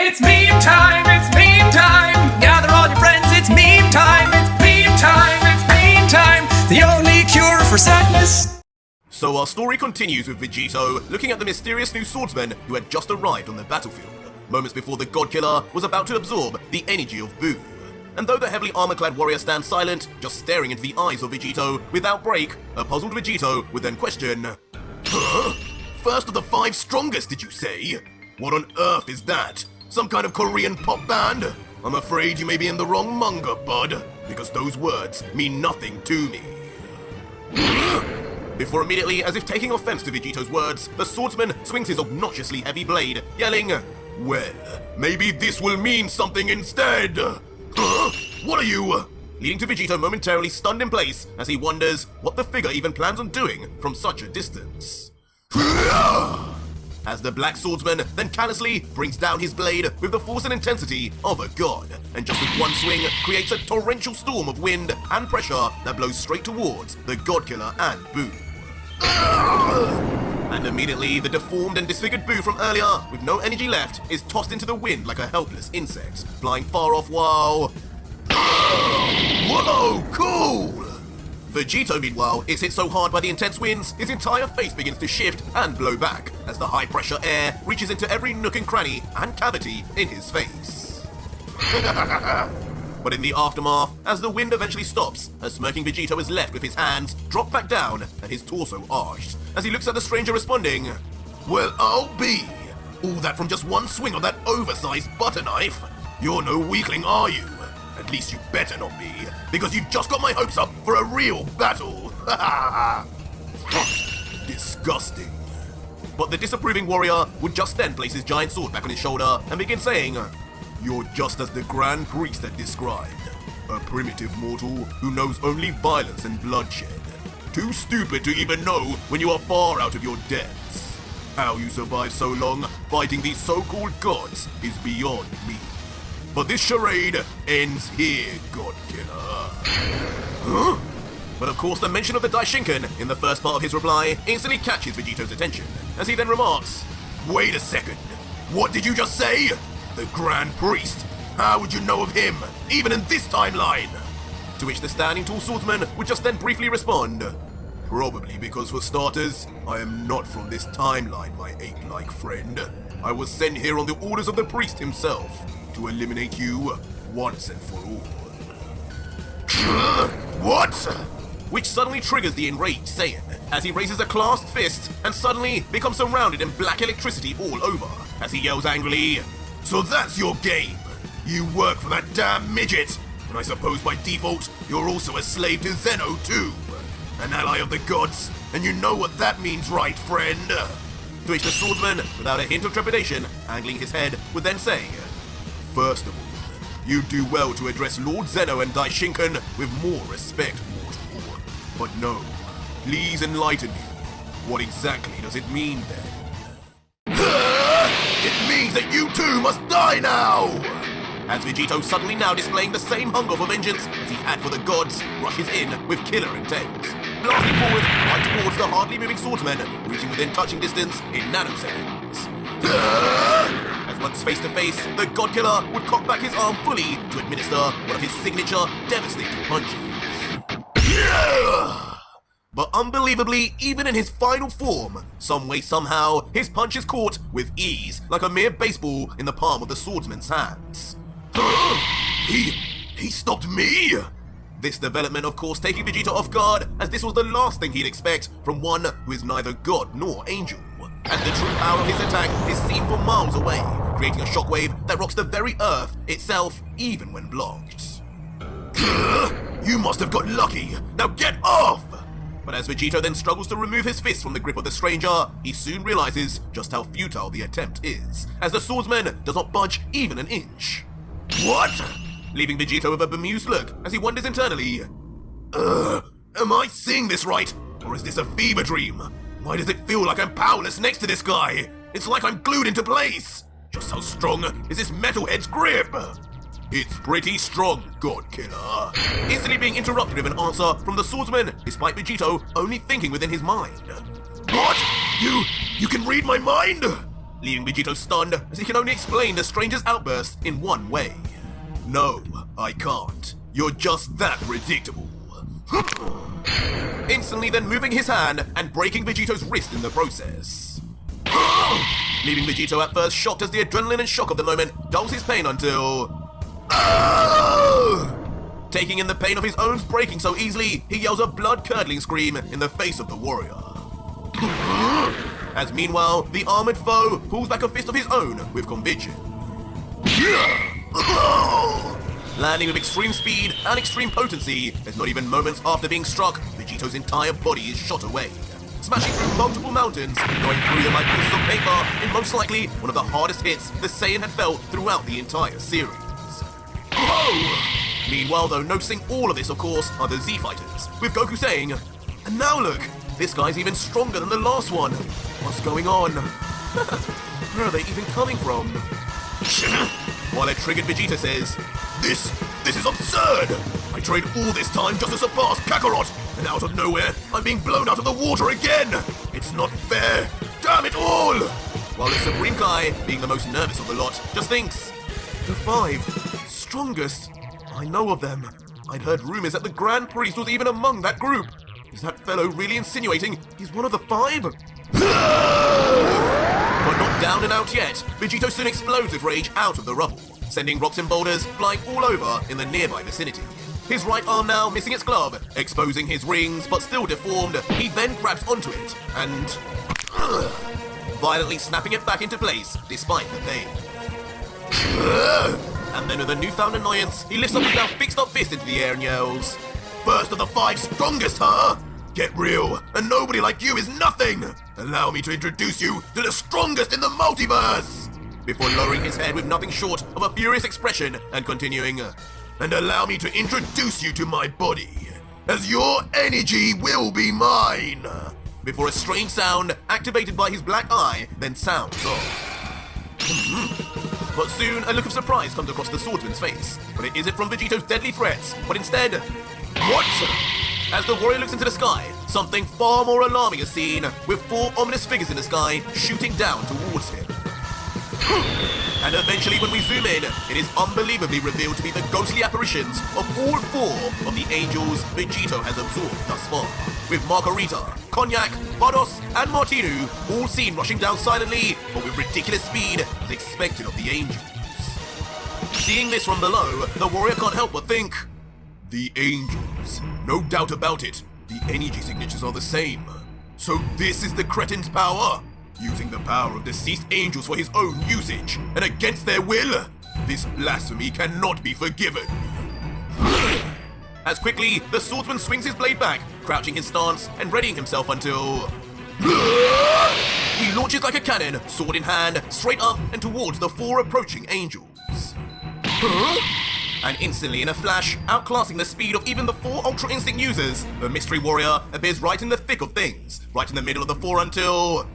It's meme time, it's meme time. Gather all your friends, it's meme time. It's meme time, it's meme time. The only cure for sadness. So our story continues with Vegito looking at the mysterious new swordsman who had just arrived on the battlefield, moments before the God Killer was about to absorb the energy of Boo. And though the heavily armor-clad warrior stands silent, just staring into the eyes of Vegito without break, a puzzled Vegito would then question, "Huh? First of the 5 strongest, did you say? What on earth is that? Some kind of Korean pop band? I'm afraid you may be in the wrong manga, bud, because those words mean nothing to me." Before immediately, as if taking offense to Vegito's words, the swordsman swings his obnoxiously heavy blade, yelling, "Well, maybe this will mean something instead! Huh? What are you?" Leading to Vegito momentarily stunned in place as he wonders what the figure even plans on doing from such a distance. As the black swordsman then callously brings down his blade with the force and intensity of a god, and just with one swing creates a torrential storm of wind and pressure that blows straight towards the God Killer and Boo. And immediately, the deformed and disfigured Boo from earlier, with no energy left, is tossed into the wind like a helpless insect, flying far off while... Whoa, cool! Vegito, meanwhile, is hit so hard by the intense winds, his entire face begins to shift and blow back, as the high-pressure air reaches into every nook and cranny and cavity in his face. But in the aftermath, as the wind eventually stops, a smirking Vegito is left with his hands dropped back down and his torso arched, as he looks at the stranger responding, "Well, I'll be! All that from just one swing of that oversized butter knife? You're no weakling, are you? At least you better not be, because you've just got my hopes up for a real battle." Disgusting. But the disapproving warrior would just then place his giant sword back on his shoulder and begin saying, "You're just as the Grand Priest had described. A primitive mortal who knows only violence and bloodshed. Too stupid to even know when you are far out of your depths. How you survive so long fighting these so-called gods is beyond me. But this charade ends here, God Killer." Huh? But of course the mention of the Daishinkan in the first part of his reply instantly catches Vegito's attention, as he then remarks, "Wait a second, what did you just say? The Grand Priest? How would you know of him, even in this timeline?" To which the standing tall swordsman would just then briefly respond, "Probably because for starters, I am not from this timeline, my ape-like friend. I was sent here on the orders of the priest himself, to eliminate you once and for all." What? Which suddenly triggers the enraged Saiyan, as he raises a clasped fist and suddenly becomes surrounded in black electricity all over, as he yells angrily, "So that's your game? You work for that damn midget, and I suppose by default you're also a slave to Zeno too. An ally of the gods, and you know what that means, right, friend?" To which the swordsman, without a hint of trepidation, angling his head, would then say, "First of all, you do well to address Lord Zeno and Daishinkan with more respect, mortal. But no, please enlighten me. What exactly does it mean then?" "It means that you too must die now!" As Vegito, suddenly now displaying the same hunger for vengeance as he had for the gods, rushes in with killer intent, blasting forward right towards the hardly moving swordsman, reaching within touching distance in nanoseconds. As once face to face, the God Killer would cock back his arm fully to administer one of his signature devastating punches. But unbelievably, even in his final form, some way somehow, his punch is caught with ease, like a mere baseball in the palm of the swordsman's hands. He stopped me? This development, of course, taking Vegito off guard, as this was the last thing he'd expect from one who is neither god nor angel, as the true power of his attack is seen from miles away, creating a shockwave that rocks the very earth itself, even when blocked. "You must have got lucky! Now get off!" But as Vegito then struggles to remove his fist from the grip of the stranger, he soon realizes just how futile the attempt is, as the swordsman does not budge even an inch. "What?" Leaving Vegito with a bemused look as he wonders internally, am I seeing this right? Or is this a fever dream? Why does it feel like I'm powerless next to this guy? It's like I'm glued into place. Just how strong is this metalhead's grip? "It's pretty strong, God Killer." Instantly being interrupted with an answer from the swordsman, despite Vegito only thinking within his mind. "What? You can read my mind?" leaving Vegito stunned as he can only explain the stranger's outburst in one way. No, I can't. You're just that predictable. Instantly then moving his hand and breaking Vegito's wrist in the process. Leaving Vegito at first shocked as the adrenaline and shock of the moment dulls his pain until... Taking in the pain of his own breaking so easily, he yells a blood-curdling scream in the face of the warrior. As meanwhile, the armored foe pulls back a fist of his own with conviction. Landing with extreme speed and extreme potency, there's not even moments after being struck, Vegito's entire body is shot away. Smashing through multiple mountains, going through them like pieces of paper in most likely one of the hardest hits the Saiyan had felt throughout the entire series. Meanwhile though, noticing all of this of course are the Z fighters, with Goku saying, "And now look, this guy's even stronger than the last one. What's going on? Where are they even coming from?" While a triggered Vegeta says, This is absurd! I trained all this time just to surpass Kakarot, and out of nowhere, I'm being blown out of the water again! It's not fair! Damn it all! While the Supreme Kai, being the most nervous of the lot, just thinks, the 5, strongest. I know of them. I'd heard rumors that the Grand Priest was even among that group. Is that fellow really insinuating he's one of the 5? But not down and out yet, Vegito soon explodes with rage out of the rubble, sending rocks and boulders flying all over in the nearby vicinity. His right arm now missing its glove, exposing his rings but still deformed, he then grabs onto it and... violently snapping it back into place despite the pain. And then with a newfound annoyance, he lifts up his now fixed up fist into the air and yells, "First of the 5 strongest, huh? Get real, and nobody like you is nothing! Allow me to introduce you to the strongest in the multiverse!" Before lowering his head with nothing short of a furious expression and continuing, "And allow me to introduce you to my body, as your energy will be mine!" Before a strange sound, activated by his black eye, then sounds off. But soon, a look of surprise comes across the swordsman's face, but it isn't from Vegito's deadly threats, but instead... What? As the warrior looks into the sky, something far more alarming is seen, with 4 ominous figures in the sky shooting down towards him. And eventually when we zoom in, it is unbelievably revealed to be the ghostly apparitions of all 4 of the angels Vegito has absorbed thus far, with Margarita, Cognac, Bardos, and Martinu all seen rushing down silently, but with ridiculous speed as expected of the angels. Seeing this from below, the warrior can't help but think, the angels, no doubt about it, the energy signatures are the same. So this is the cretin's power? Using the power of deceased angels for his own usage, and against their will? This blasphemy cannot be forgiven. As quickly, the swordsman swings his blade back, crouching his stance and readying himself until... he launches like a cannon, sword in hand, straight up and towards the 4 approaching angels. And instantly, in a flash, outclassing the speed of even the 4 Ultra Instinct users, the mystery warrior appears right in the thick of things, right in the middle of the 4 until...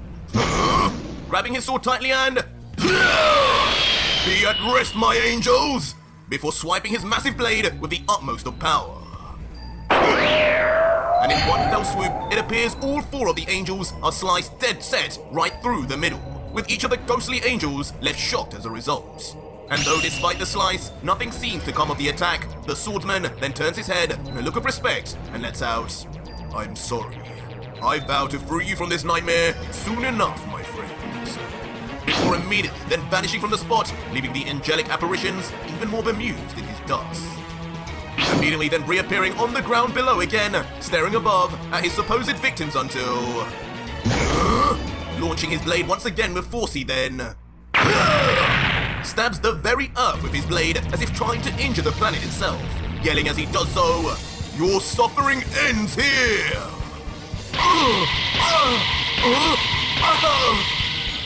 grabbing his sword tightly and... Be at rest, my angels! Before swiping his massive blade with the utmost of power. And in one fell swoop, it appears all 4 of the angels are sliced dead set right through the middle, with each of the ghostly angels left shocked as a result. And though despite the slice, nothing seems to come of the attack, the swordsman then turns his head in a look of respect and lets out, "I'm sorry. I vow to free you from this nightmare soon enough, my friends." Before immediately then vanishing from the spot, leaving the angelic apparitions even more bemused in his dust. Immediately then reappearing on the ground below again, staring above at his supposed victims until... launching his blade once again with force, he then... stabs the very earth with his blade as if trying to injure the planet itself, yelling as he does so, "Your suffering ends here!"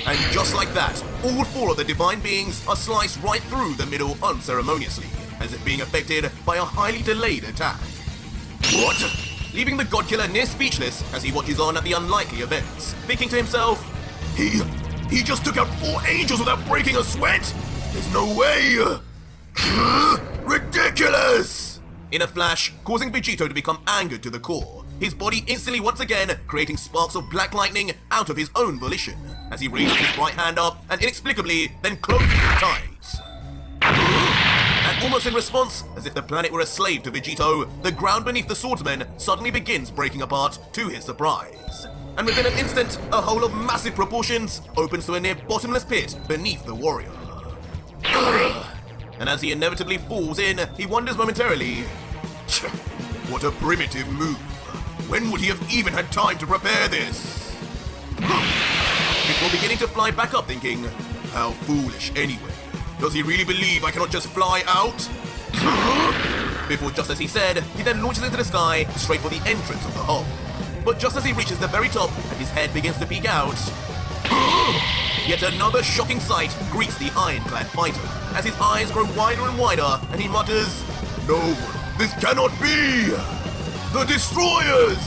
And just like that, all 4 of the divine beings are sliced right through the middle unceremoniously, as if being affected by a highly delayed attack. What? Leaving the God Killer near speechless as he watches on at the unlikely events, thinking to himself, He just took out 4 angels without breaking a sweat? There's no way! Ridiculous! In a flash, causing Vegito to become angered to the core, his body instantly once again creating sparks of black lightning out of his own volition, as he raises his right hand up and inexplicably then closes it tight. And almost in response, as if the planet were a slave to Vegito, the ground beneath the swordsman suddenly begins breaking apart to his surprise. And within an instant, a hole of massive proportions opens to a near bottomless pit beneath the warrior. And as he inevitably falls in, he wonders momentarily, what a primitive move. When would he have even had time to prepare this? Before beginning to fly back up thinking, how foolish anyway. Does he really believe I cannot just fly out? Before just as he said, he then launches into the sky straight for the entrance of the hole. But just as he reaches the very top and his head begins to peek out, yet another shocking sight greets the ironclad fighter as his eyes grow wider and wider and he mutters, no, this cannot be! The Destroyers!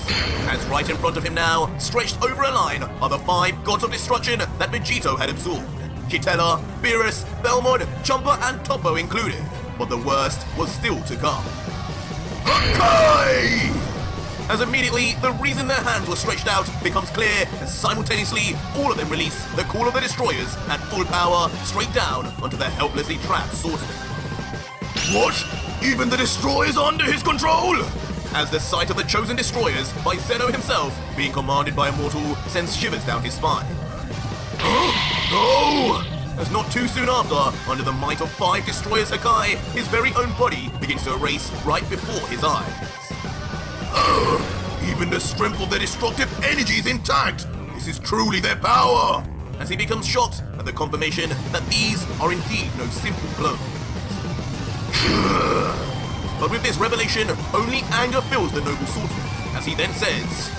As right in front of him now, stretched over a line, are the 5 gods of destruction that Vegito had absorbed. Kitella, Beerus, Belmod, Chomper and Topo included. But the worst was still to come. Hakai! As immediately, the reason their hands were stretched out becomes clear as simultaneously all of them release the call of the Destroyers at full power straight down onto the helplessly trapped swordsman. What? Even the Destroyers under his control? As the sight of the chosen Destroyers by Zeno himself being commanded by a mortal sends shivers down his spine. No! As not too soon after, under the might of 5 Destroyers Hakai, his very own body begins to erase right before his eyes. Even the strength of their destructive energy is intact! This is truly their power! As he becomes shocked at the confirmation that these are indeed no simple clones. But with this revelation, only anger fills the noble swordsman, as he then says,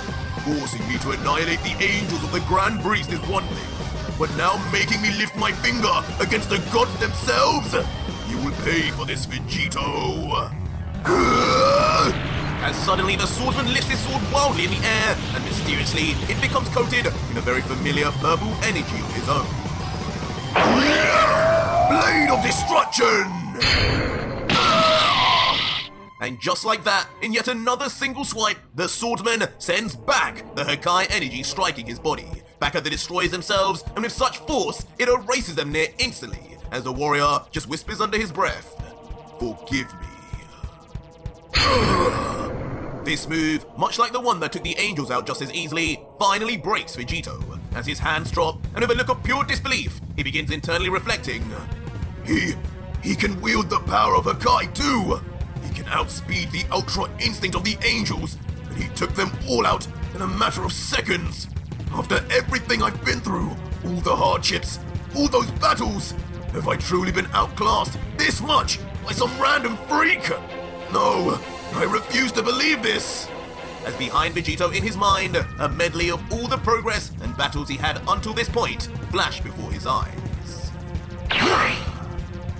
forcing me to annihilate the angels of the Grand Priest is one thing, but now making me lift my finger against the gods themselves? You will pay for this, Vegito! As suddenly the swordsman lifts his sword wildly in the air, and mysteriously it becomes coated in a very familiar purple energy of his own. Blade of Destruction! And just like that, in yet another single swipe, the swordsman sends back the Hakai energy striking his body, back at the Destroyers themselves, and with such force, it erases them near instantly, as the warrior just whispers under his breath, forgive me. This move, much like the one that took the angels out just as easily, finally breaks Vegito, as his hands drop, and with a look of pure disbelief, he begins internally reflecting. He can wield the power of Hakai too! He can outspeed the ultra instinct of the angels, and he took them all out in a matter of seconds! After everything I've been through, all the hardships, all those battles, have I truly been outclassed this much by some random freak? No, I refuse to believe this! As behind Vegito in his mind, a medley of all the progress and battles he had until this point flash before his eyes.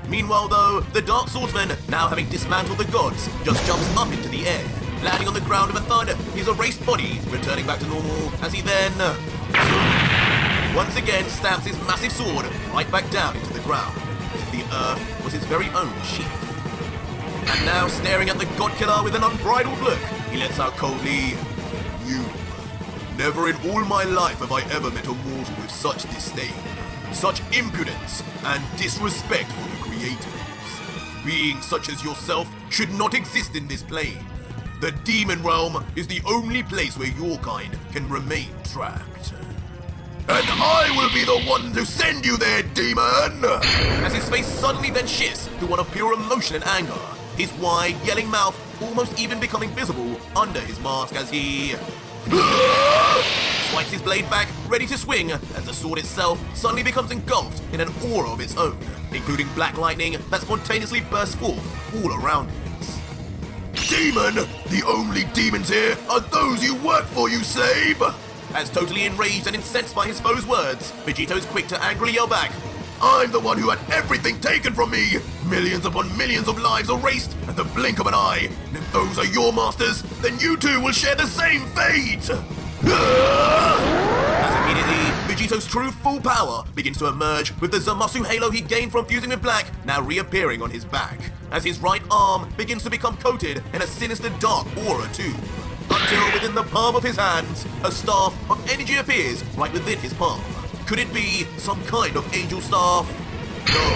Meanwhile though, the Dark Swordsman, now having dismantled the gods, just jumps up into the air, landing on the ground with a thud, his erased body returning back to normal as he then once again stamps his massive sword right back down into the ground, as if the earth was his very own sheath. And now staring at the God Killer with an unbridled look, he lets out coldly, you. Never in all my life have I ever met a mortal with such disdain, such impudence, and disrespect for the creators. Beings such as yourself should not exist in this plane. The demon realm is the only place where your kind can remain trapped. And I will be the one to send you there, demon! As his face suddenly then shifts to one of pure emotion and anger, his wide, yelling mouth almost even becoming visible under his mask as he swipes his blade back, ready to swing, as the sword itself suddenly becomes engulfed in an aura of its own, including black lightning that spontaneously bursts forth all around it. Demon! The only demons here are those you work for, you slave! As totally enraged and incensed by his foe's words, Vegito is quick to angrily yell back, I'm the one who had everything taken from me! Millions upon millions of lives erased at the blink of an eye! And if those are your masters, then you too will share the same fate! As immediately, Vegito's true full power begins to emerge with the Zamasu halo he gained from fusing with black now reappearing on his back, as his right arm begins to become coated in a sinister dark aura too. But till within the palm of his hands, a staff of energy appears right within his palm. Could it be some kind of angel staff? No.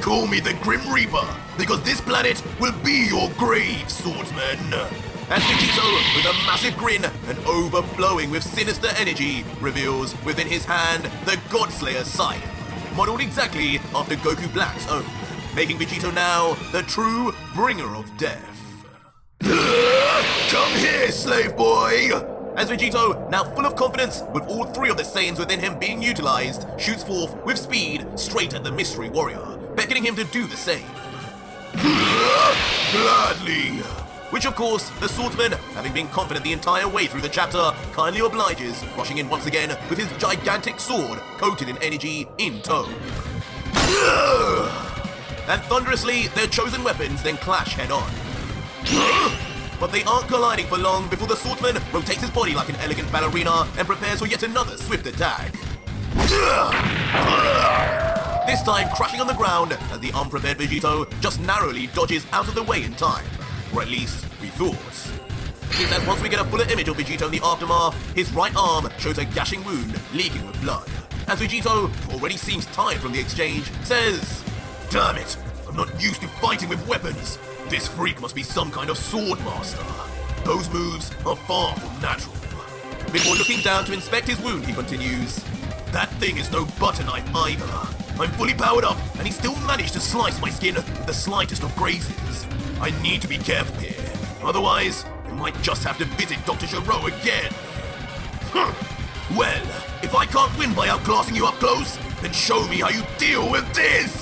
Call me the Grim Reaper, because this planet will be your grave, swordsman. As Vegito, with a massive grin and overflowing with sinister energy, reveals within his hand the Godslayer scythe, modeled exactly after Goku Black's own, making Vegito now the true bringer of death. Come here, slave boy! As Vegito, now full of confidence, with all three of the Saiyans within him being utilized, shoots forth with speed straight at the mystery warrior, beckoning him to do the same. Gladly! Which of course, the swordsman, having been confident the entire way through the chapter, kindly obliges, rushing in once again with his gigantic sword, coated in energy, in tow. And thunderously, their chosen weapons then clash head-on. But they aren't colliding for long before the swordsman rotates his body like an elegant ballerina and prepares for yet another swift attack. This time crashing on the ground as the unprepared Vegito just narrowly dodges out of the way in time. Or at least, we thought. Since as once we get a fuller image of Vegito in the aftermath, his right arm shows a gashing wound leaking with blood. As Vegito, who already seems tired from the exchange, says, "Damn it, I'm not used to fighting with weapons. This freak must be some kind of sword master. Those moves are far from natural." Before looking down to inspect his wound, he continues, "That thing is no butter knife either. I'm fully powered up, and he still managed to slice my skin with the slightest of grazes. I need to be careful here, otherwise I might just have to visit Dr. Giro again." Well, if I can't win by outclassing you up close, then show me how you deal with this!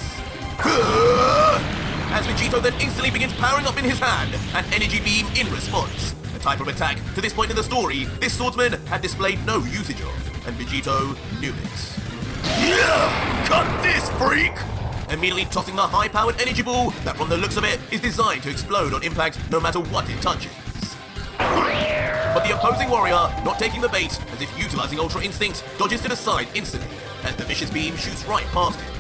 As Vegito then instantly begins powering up in his hand, an energy beam in response. A type of attack, to this point in the story, this swordsman had displayed no usage of, and Vegito knew it. Cut this, freak! Immediately tossing the high-powered energy ball that from the looks of it is designed to explode on impact no matter what it touches. But the opposing warrior, not taking the bait, as if utilizing Ultra Instinct, dodges to the side instantly, as the vicious beam shoots right past him.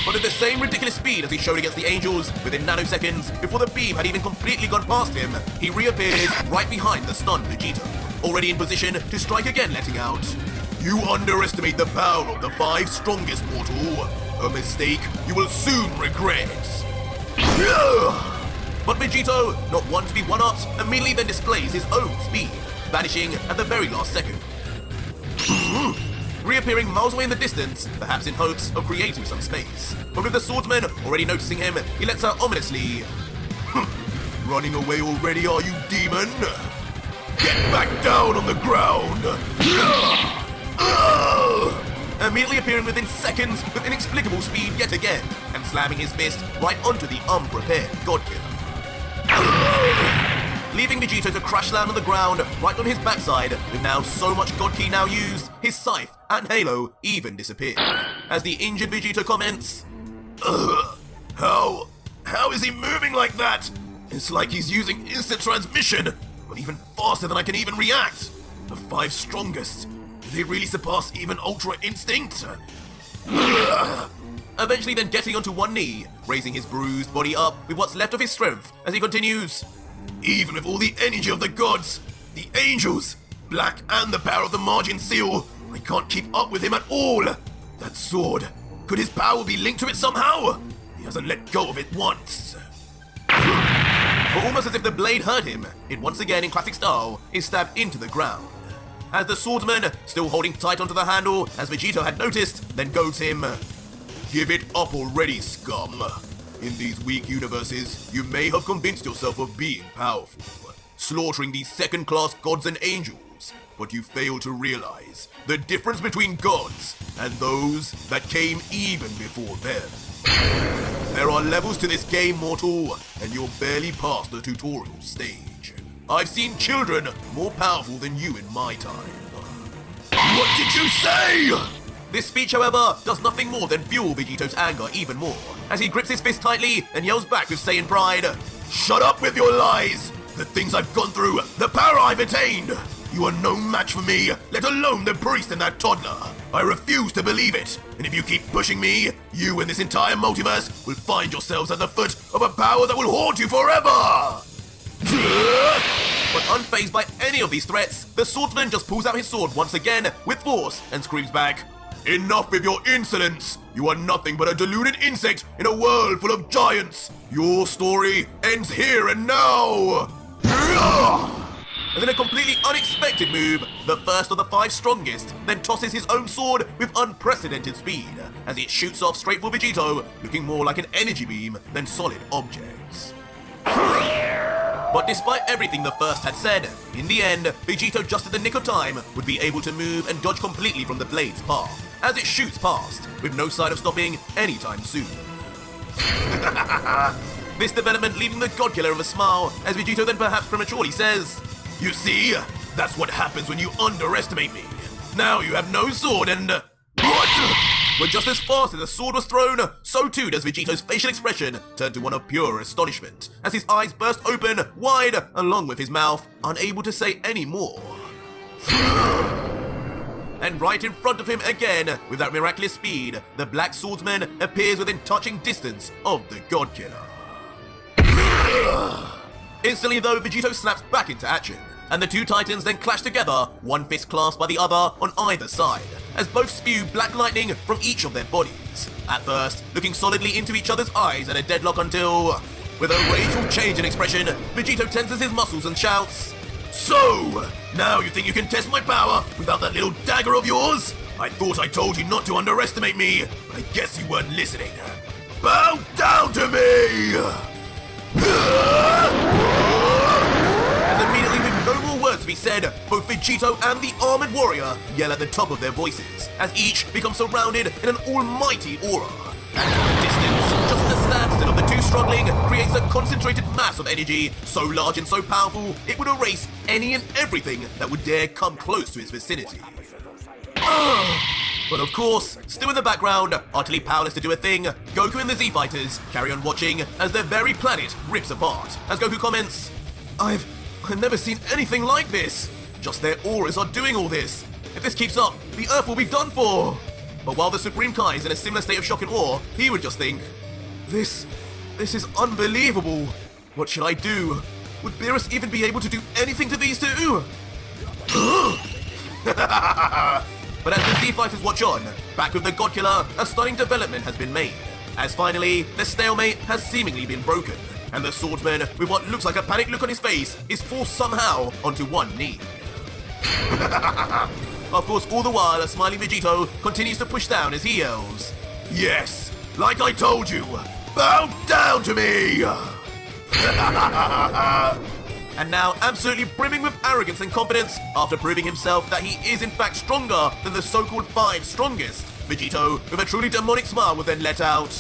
But at the same ridiculous speed as he showed against the Angels, within nanoseconds, before the beam had even completely gone past him, he reappears right behind the stunned Vegito, already in position to strike again, letting out, "You underestimate the power of the 5 strongest, mortal. A mistake you will soon regret." But Vegito, not one to be one-upped, immediately then displays his own speed, vanishing at the very last second. Reappearing miles away in the distance, perhaps in hopes of creating some space. But with the swordsman already noticing him, he lets out ominously, "Running away already, are you, demon? Get back down on the ground!" Immediately appearing within seconds with inexplicable speed yet again, and slamming his fist right onto the unprepared Godkiller. Leaving Vegito to crash land on the ground right on his backside, with now so much God Ki now used, his scythe and halo even disappear. As the injured Vegito comments, How is he moving like that? It's like he's using instant transmission, but even faster than I can even react. The 5 strongest. Did they really surpass even Ultra Instinct?" Eventually then getting onto one knee, raising his bruised body up with what's left of his strength as he continues, "Even with all the energy of the gods, the angels, Black and the power of the Margin Seal, I can't keep up with him at all. That sword, could his power be linked to it somehow? He hasn't let go of it once." But almost as if the blade hurt him, it once again in classic style is stabbed into the ground. As the swordsman, still holding tight onto the handle, as Vegito had noticed, then goads him, "Give it up already, scum. In these weak universes, you may have convinced yourself of being powerful, slaughtering these second-class gods and angels, but you fail to realize the difference between gods and those that came even before them. There are levels to this game, mortal, and you're barely past the tutorial stage. I've seen children more powerful than you in my time." "What did you say?" This speech, however, does nothing more than fuel Vegito's anger even more, as he grips his fist tightly and yells back with Saiyan pride, "Shut up with your lies! The things I've gone through, the power I've attained! You are no match for me, let alone the priest and that toddler. I refuse to believe it. And if you keep pushing me, you and this entire multiverse will find yourselves at the foot of a power that will haunt you forever! But unfazed by any of these threats, the swordsman just pulls out his sword once again with force and screams back, "Enough with your insolence! You are nothing but a deluded insect in a world full of giants! Your story ends here and now!" And in a completely unexpected move, the first of the 5 strongest then tosses his own sword with unprecedented speed, as it shoots off straight for Vegito, looking more like an energy beam than solid objects. But despite everything the first had said, in the end, Vegito just at the nick of time would be able to move and dodge completely from the blade's path, as it shoots past, with no sign of stopping anytime soon. This development leaving the God Killer with a smile, as Vegito then perhaps prematurely says, "You see, that's what happens when you underestimate me. Now you have no sword and... What?" But just as fast as the sword was thrown, so too does Vegito's facial expression turn to one of pure astonishment, as his eyes burst open wide, along with his mouth, unable to say any more. And right in front of him again, with that miraculous speed, the Black Swordsman appears within touching distance of the God Killer. Instantly though, Vegito snaps back into action, and the two titans then clash together, one fist clasped by the other on either side, as both spew black lightning from each of their bodies, at first looking solidly into each other's eyes at a deadlock until, with a rageful change in expression, Vegito tenses his muscles and shouts, "So, now you think you can test my power without that little dagger of yours? I thought I told you not to underestimate me, but I guess you weren't listening. Bow down to me!" As immediately with no more words to be said, both Vegito and the armored warrior yell at the top of their voices, as each becomes surrounded in an almighty aura. And from a distance, just the standstill of the two struggling creates a concentrated mass of energy so large and so powerful it would erase any and everything that would dare come close to its vicinity. But of course, still in the background, utterly powerless to do a thing, Goku and the Z-Fighters carry on watching as their very planet rips apart, as Goku comments, I've never seen anything like this! Just their auras are doing all this! If this keeps up, the Earth will be done for! But while the Supreme Kai is in a similar state of shock and awe, he would just think, This is unbelievable! What should I do? Would Beerus even be able to do anything to these two? But as the Z-Fighters watch on, back with the God Killer, a stunning development has been made, as finally, the stalemate has seemingly been broken, and the swordsman, with what looks like a panicked look on his face, is forced somehow onto one knee. Of course, all the while, a smiling Vegito continues to push down as he yells, "Yes, like I told you, bow down to me!" And now, absolutely brimming with arrogance and confidence, after proving himself that he is in fact stronger than the so-called 5 strongest, Vegito, with a truly demonic smile, will then let out,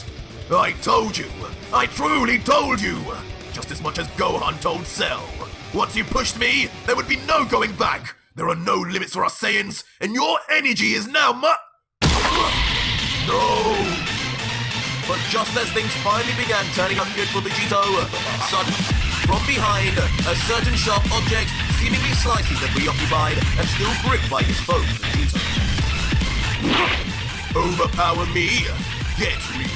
"I told you! I truly told you! Just as much as Gohan told Cell. Once you pushed me, there would be no going back! There are no limits for us Saiyans, and your energy is now No! But just as things finally began turning up good for Vegito, suddenly, from behind, a certain sharp object seemingly slices the preoccupied and still gripped by his foe, Vegito. Overpower me? Get real.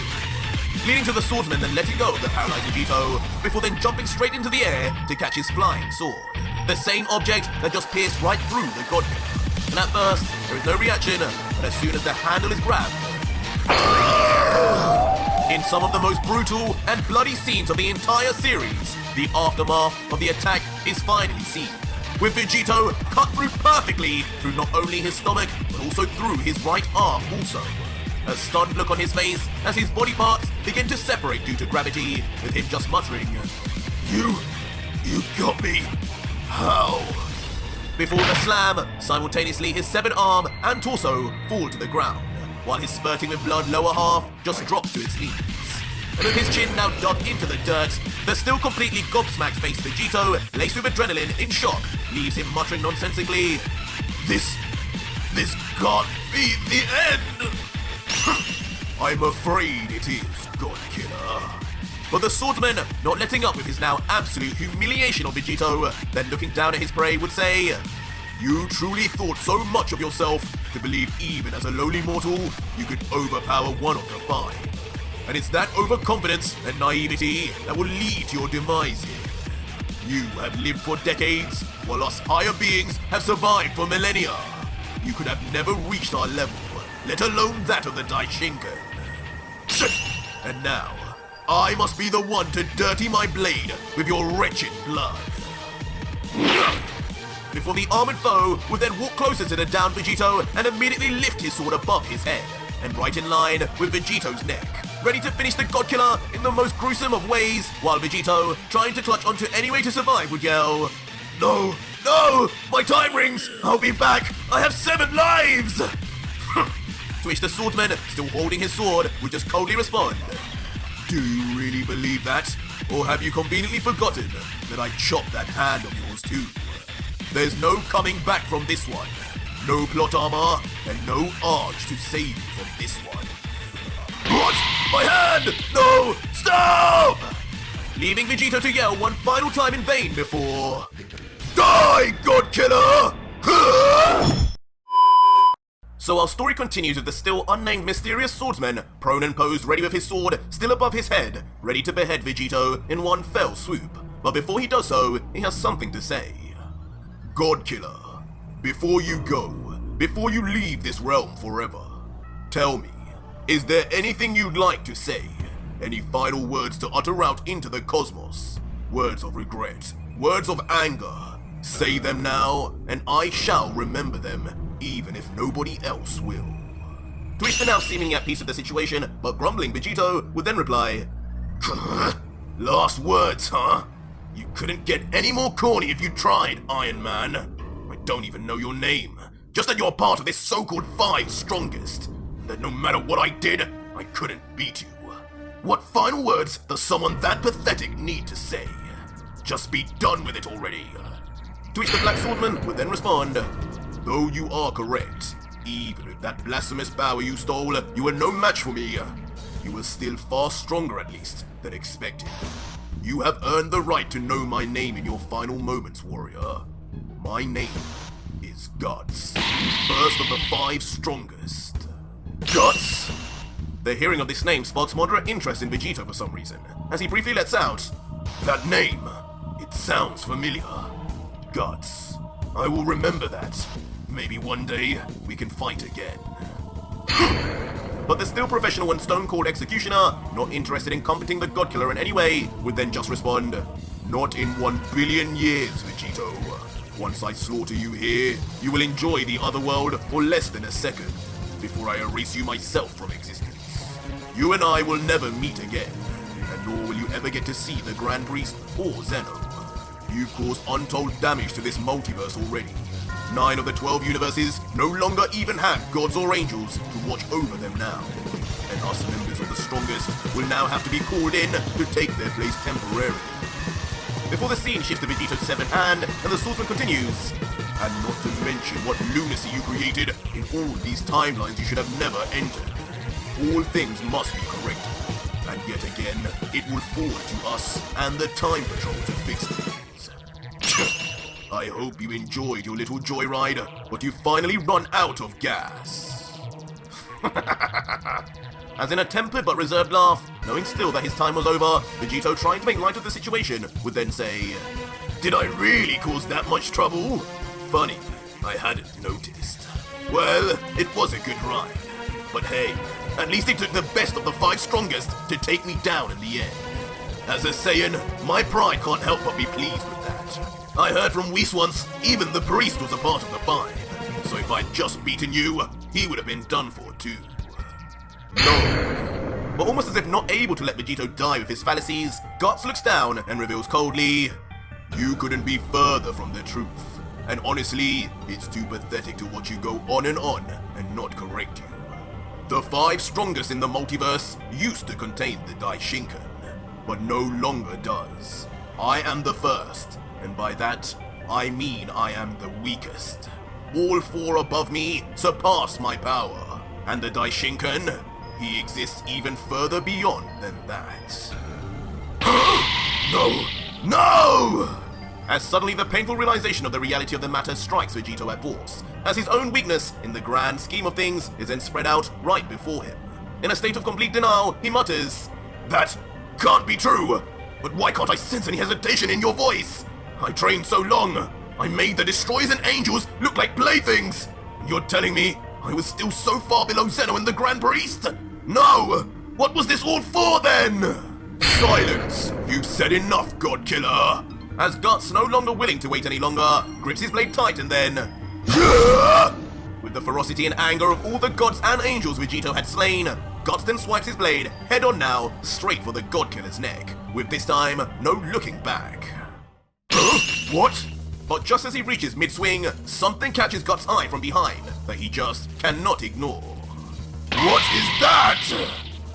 Leading to the swordsman then letting go of the paralyzed Vegito, before then jumping straight into the air to catch his flying sword. The same object that just pierced right through the God Killer. And at first, there is no reaction, but as soon as the handle is grabbed, in some of the most brutal and bloody scenes of the entire series, the aftermath of the attack is finally seen, with Vegito cut through perfectly through not only his stomach, but also through his right arm also. A stunned look on his face as his body parts begin to separate due to gravity, with him just muttering, You got me. How? Before the slam, simultaneously his severed arm and torso fall to the ground, while his spurting with blood lower half just drops to its knees. And with his chin now dug into the dirt, the still completely gobsmacked faced Vegito, laced with adrenaline in shock, leaves him muttering nonsensically, This can't be the end! I'm afraid it is, God Killer. But the swordsman, not letting up with his now absolute humiliation of Vegito, then looking down at his prey, would say, You truly thought so much of yourself to believe even as a lowly mortal, you could overpower one of the five. And it's that overconfidence and naivety that will lead to your demise here. You have lived for decades, while us higher beings have survived for millennia. You could have never reached our level, let alone that of the Daishinkan. And now, I must be the one to dirty my blade with your wretched blood. Before the armored foe would then walk closer to the downed Vegito and immediately lift his sword above his head, and right in line with Vegito's neck, ready to finish the Godkiller in the most gruesome of ways, while Vegito, trying to clutch onto any way to survive, would yell, "No! No! My time rings! I'll be back! I have 7 lives!" To which the swordsman, still holding his sword, would just coldly respond, "Do you really believe that? Or have you conveniently forgotten that I chopped that hand of yours too? There's no coming back from this one. No plot armor, and no arch to save you from this one." What? My hand! No! Stop! Leaving Vegito to yell one final time in vain before... Die, Godkiller! So our story continues with the still unnamed mysterious swordsman, prone and posed ready with his sword still above his head, ready to behead Vegito in one fell swoop. But before he does so, he has something to say. Godkiller, before you go, before you leave this realm forever, tell me, is there anything you'd like to say? Any final words to utter out into the cosmos? Words of regret, words of anger. Say them now, and I shall remember them, even if nobody else will. To which the now seemingly at peace with the situation, but grumbling Vegito would then reply, "Last words, huh? You couldn't get any more corny if you tried, Iron Man. I don't even know your name, just that you're part of this so-called 5 strongest. That no matter what I did, I couldn't beat you. What final words does someone that pathetic need to say? Just be done with it already." To which the Black Swordsman would then respond, "Though you are correct, even with that blasphemous power you stole, you were no match for me. You were still far stronger at least than expected. You have earned the right to know my name in your final moments, warrior. My name is Guts, first of the 5 strongest." Guts? The hearing of this name sparks moderate interest in Vegito for some reason, as he briefly lets out, "That name, it sounds familiar. Guts. I will remember that. Maybe one day we can fight again." But the still professional and stone-cold executioner, not interested in comforting the Godkiller in any way, would then just respond, "Not in 1 billion years, Vegito. Once I slaughter you here, you will enjoy the other world for less than a second, before I erase you myself from existence. You and I will never meet again, and nor will you ever get to see the Grand Priest or Zeno. You've caused untold damage to this multiverse already. 9 of the 12 universes no longer even have gods or angels to watch over them now. And us members of the strongest will now have to be called in to take their place temporarily." Before the scene shifts to Vegito's severed hand, and the swordsman continues, "And not to mention what lunacy you created in all these timelines you should have never entered. All things must be corrected, and yet again, it will fall to us and the Time Patrol to fix things. I hope you enjoyed your little joyride, but you've finally run out of gas." As in a tempered but reserved laugh, knowing still that his time was over, Vegito, trying to make light of the situation, would then say, "Did I really cause that much trouble? Funny, I hadn't noticed. Well, it was a good ride. But hey, at least it took the best of the 5 strongest to take me down in the end. As a Saiyan, my pride can't help but be pleased with that. I heard from Whis once, even the priest was a part of the 5. So if I'd just beaten you, he would have been done for too." No. But almost as if not able to let Vegito die with his fallacies, Guts looks down and reveals coldly, "You couldn't be further from the truth. And honestly, it's too pathetic to watch you go on and not correct you. The 5 strongest in the multiverse used to contain the Daishinkan, but no longer does. I am the first, and by that, I mean I am the weakest. All 4 above me surpass my power, and the Daishinkan, he exists even further beyond than that." No! No! as suddenly the painful realization of the reality of the matter strikes Vegito at force, as his own weakness in the grand scheme of things is then spread out right before him. In a state of complete denial, he mutters, "That can't be true! But why can't I sense any hesitation in your voice? I trained so long. I made the destroyers and angels look like playthings. And you're telling me I was still so far below Zeno and the Grand Priest? No! What was this all for then?" "Silence! You've said enough, God Killer!" As Guts, no longer willing to wait any longer, grips his blade tight and then... With the ferocity and anger of all the gods and angels Vegito had slain, Guts then swipes his blade, head on now, straight for the God Killer's neck, with this time no looking back. Huh? What? But just as he reaches mid-swing, something catches Guts' eye from behind that he just cannot ignore. What is that?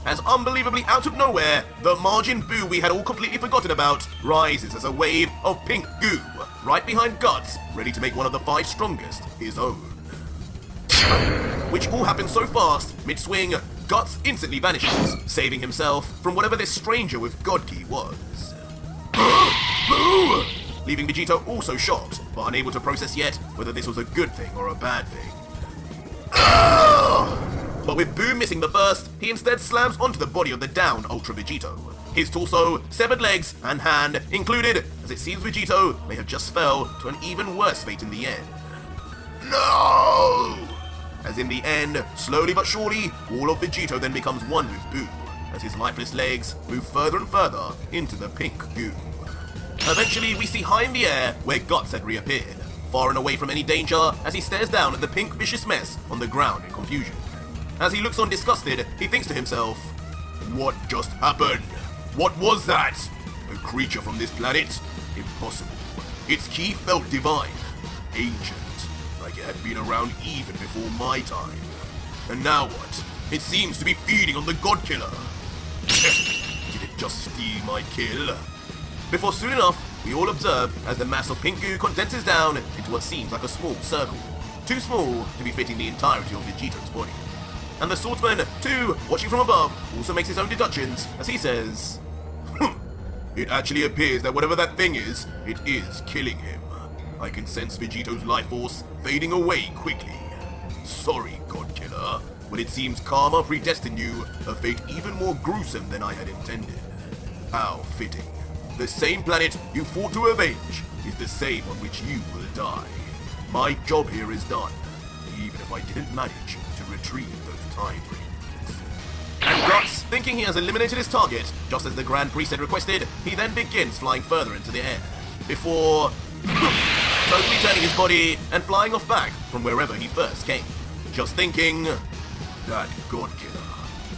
As unbelievably out of nowhere, the margin boo we had all completely forgotten about rises as a wave of pink goo, right behind Guts, ready to make one of the 5 strongest his own. Which all happens so fast, mid-swing, Guts instantly vanishes, saving himself from whatever this stranger with God Key was. Boo! Leaving Vegito also shocked, but unable to process yet whether this was a good thing or a bad thing. But with Boo missing the first, he instead slams onto the body of the downed Ultra Vegito. His torso, severed legs, and hand included, as it seems Vegito may have just fell to an even worse fate in the end. No! As in the end, slowly but surely, all of Vegito then becomes one with Boo, as his lifeless legs move further and further into the pink goo. Eventually, we see high in the air where Guts had reappeared, far and away from any danger as he stares down at the pink vicious mess on the ground in confusion. As he looks on disgusted, he thinks to himself, "What just happened? What was that? A creature from this planet? Impossible. Its key felt divine, ancient, like it had been around even before my time. And now what? It seems to be feeding on the God Killer. Did it just steal my kill?" Before soon enough, we all observe as the mass of pink goo condenses down into what seems like a small circle, too small to be fitting the entirety of Vegito's body. And the swordsman, too, watching from above, also makes his own deductions as he says, "It actually appears that whatever that thing is, it is killing him. I can sense Vegito's life force fading away quickly. Sorry, God Killer, but it seems karma predestined you a fate even more gruesome than I had intended. How fitting. The same planet you fought to avenge is the same on which you will die. My job here is done, even if I didn't manage to retrieve those time rings." And Guts, thinking he has eliminated his target, just as the Grand Priest had requested, he then begins flying further into the air, before totally turning his body and flying off back from wherever he first came. Just thinking, that God Killer,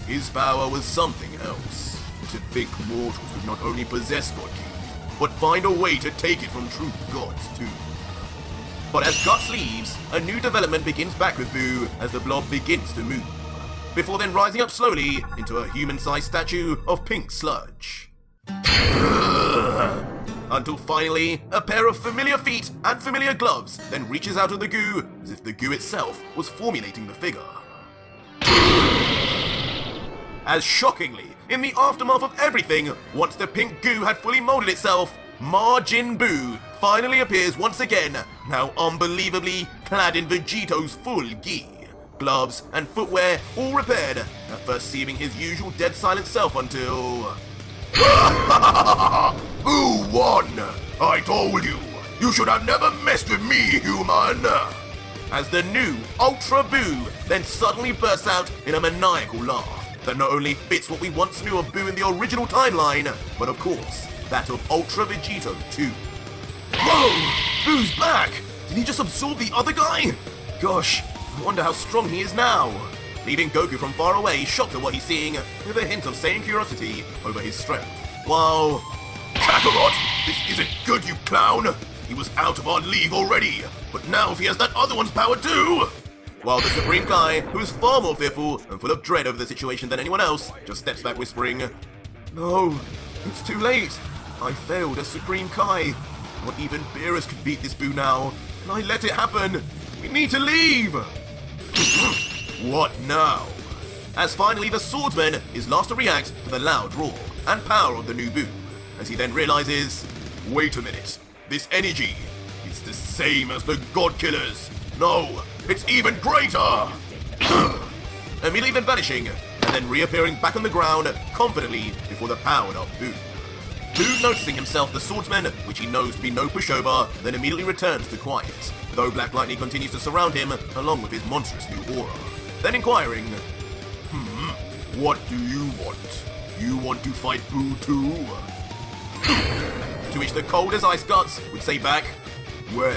his power was something else. To think mortals could not only possess God Key, but find a way to take it from true gods too. But as Guts leaves, a new development begins back with Boo as the blob begins to move, before then rising up slowly into a human-sized statue of pink sludge. Until finally, a pair of familiar feet and familiar gloves then reaches out of the goo as if the goo itself was formulating the figure. As shockingly, in the aftermath of everything, once the pink goo had fully molded itself, Majin Buu finally appears once again, now unbelievably clad in Vegito's full gi. Gloves and footwear all repaired, at first seeming his usual dead silent self until... Boo won! I told you! You should have never messed with me, human! As the new Ultra Boo then suddenly bursts out in a maniacal laugh that not only fits what we once knew of Boo in the original timeline, but of course, that of Ultra Vegito too. Whoa! Boo's back! Did he just absorb the other guy? Gosh, I wonder how strong he is now. Leaving Goku from far away shocked at what he's seeing, with a hint of sane curiosity over his strength. While... Kakarot! This isn't good, you clown! He was out of our league already, but now if he has that other one's power too! While the Supreme Kai, who is far more fearful and full of dread over the situation than anyone else, just steps back whispering, "No, it's too late. I failed as Supreme Kai. Not even Beerus could beat this Boo now, and I let it happen. We need to leave!" What now? As finally the swordsman is last to react to the loud roar and power of the new Boo, as he then realizes, wait a minute, This energy, it's the same as the God Killers. No, it's even greater! Immediately then vanishing, and then reappearing back on the ground confidently before the powered-up Boo. Boo, noticing himself the swordsman, which he knows to be no pushover, then immediately returns to quiet, though Black Lightning continues to surround him along with his monstrous new aura. Then inquiring, what do you want? You want to fight Boo too? To which the cold as ice Guts would say back, well,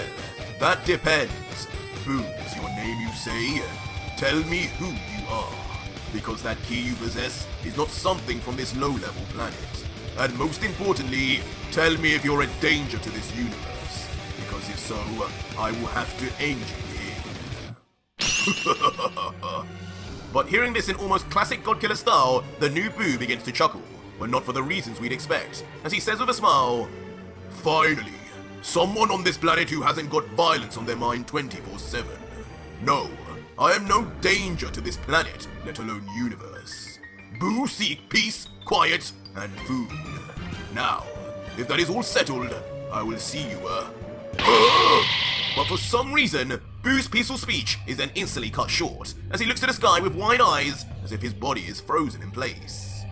that depends. Boo is your name, you say? Tell me who you are, because that key you possess is not something from this low-level planet. And most importantly, tell me if you're a danger to this universe, because if so, I will have to end you here. But hearing this in almost classic Godkiller style, the new Boo begins to chuckle, but not for the reasons we'd expect, as he says with a smile, finally, someone on this planet who hasn't got violence on their mind 24/7. No, I am no danger to this planet, let alone universe. Boo seek peace, quiet, and food. Now, if that is all settled, I will see you, But for some reason, Boo's peaceful speech is then instantly cut short, as he looks to the sky with wide eyes, as if his body is frozen in place.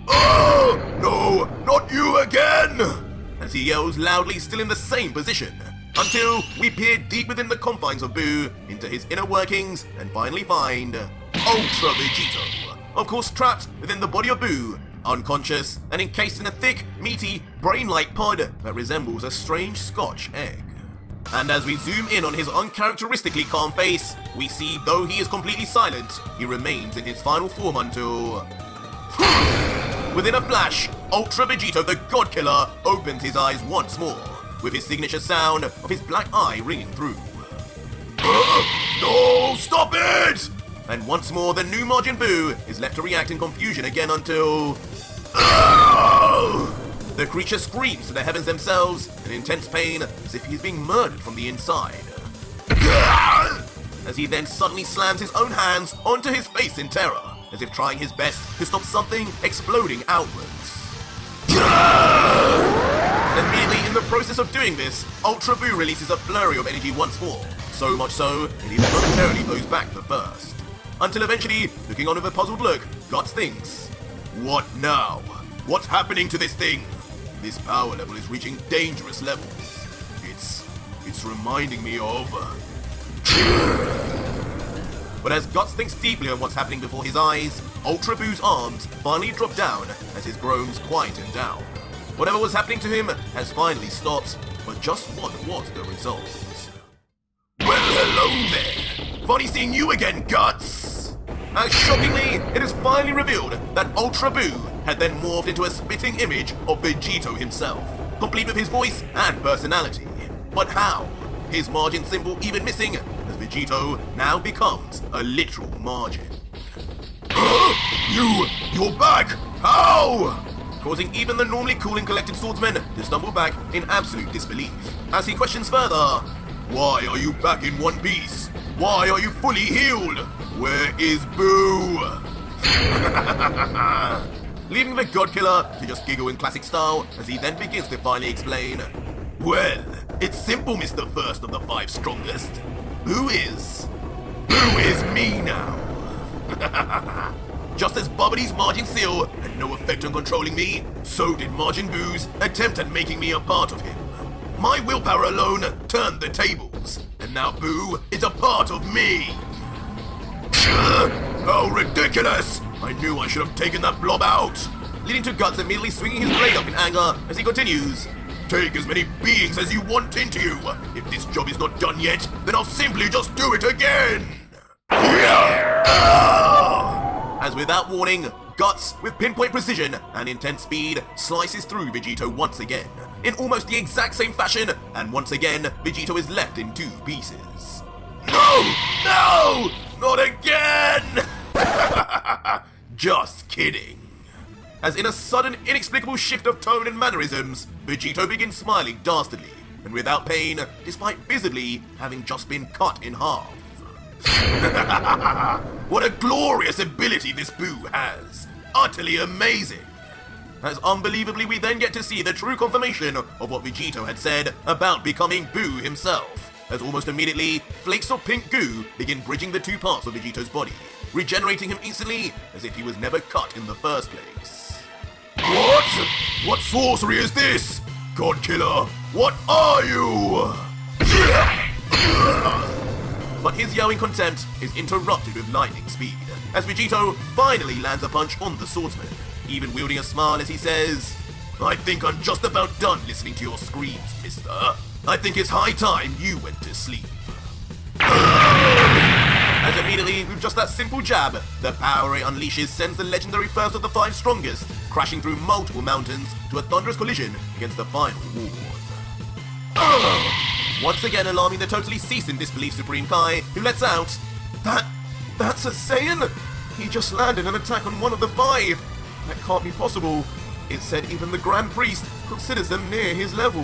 Oh! No, not you again! As he yells loudly, still in the same position, until we peer deep within the confines of Boo, into his inner workings, and finally find Ultra Vegito, of course trapped within the body of Boo, unconscious and encased in a thick, meaty, brain-like pod that resembles a strange Scotch egg. And as we zoom in on his uncharacteristically calm face, we see though he is completely silent, he remains in his final form until... Within a flash, Ultra Vegito the God Killer opens his eyes once more, with his signature sound of his black eye ringing through. No, stop it! And once more the new Majin Buu is left to react in confusion again until... The creature screams to the heavens themselves in intense pain as if he is being murdered from the inside. As he then suddenly slams his own hands onto his face in terror, as if trying his best to stop something exploding outwards. Immediately in the process of doing this, Ultra Buu releases a flurry of energy once more, so much so that he momentarily blows back the burst. Until eventually, looking on with a puzzled look, Guts thinks, what now? What's happening to this thing? This power level is reaching dangerous levels. It's reminding me of... But as Guts thinks deeply on what's happening before his eyes, Ultra Boo's arms finally drop down as his groans quieten down. Whatever was happening to him has finally stopped, but just what was the result? Well, hello there! Funny seeing you again, Guts! As shockingly, it is finally revealed that Ultra Buu had then morphed into a spitting image of Vegito himself, complete with his voice and personality. But how? His margin symbol even missing, as Vegito now becomes a literal margin. You're back! How? Causing even the normally cool and collected swordsman to stumble back in absolute disbelief, as he questions further, why are you back in one piece? Why are you fully healed? Where is Boo? Leaving the God Killer to just giggle in classic style as he then begins to finally explain. Well, it's simple, Mr. First of the Five Strongest. Boo is me now. Just as Bubbity's Margin Seal had no effect on controlling me, so did Margin Boo's attempt at making me a part of him. My willpower alone turned the tables, and now Boo is a part of me. How ridiculous! I knew I should have taken that blob out. Leading to Guts immediately swinging his blade up in anger as he continues. Take as many beings as you want into you. If this job is not done yet, then I'll simply just do it again. As without warning, Guts, with pinpoint precision and intense speed, slices through Vegito once again, in almost the exact same fashion, and once again, Vegito is left in two pieces. No! Not again! Just kidding. As in a sudden, inexplicable shift of tone and mannerisms, Vegito begins smiling dastardly, and without pain, despite visibly having just been cut in half. What a glorious ability this Boo has! Utterly amazing! As unbelievably we then get to see the true confirmation of what Vegito had said about becoming Boo himself, as almost immediately, flakes of pink goo begin bridging the two parts of Vegito's body, regenerating him instantly as if he was never cut in the first place. What? What sorcery is this? God Killer, what are you? But his yelling contempt is interrupted with lightning speed, as Vegito finally lands a punch on the swordsman, even wielding a smile as he says, I think I'm just about done listening to your screams, mister. I think it's high time you went to sleep. As immediately, with just that simple jab, the power it unleashes sends the legendary first of the five strongest, crashing through multiple mountains to a thunderous collision against the final ward. Once again alarming the totally cease in disbelief Supreme Kai, who lets out, That's a Saiyan? He just landed an attack on one of the five. That can't be possible. It said even the Grand Priest considers them near his level.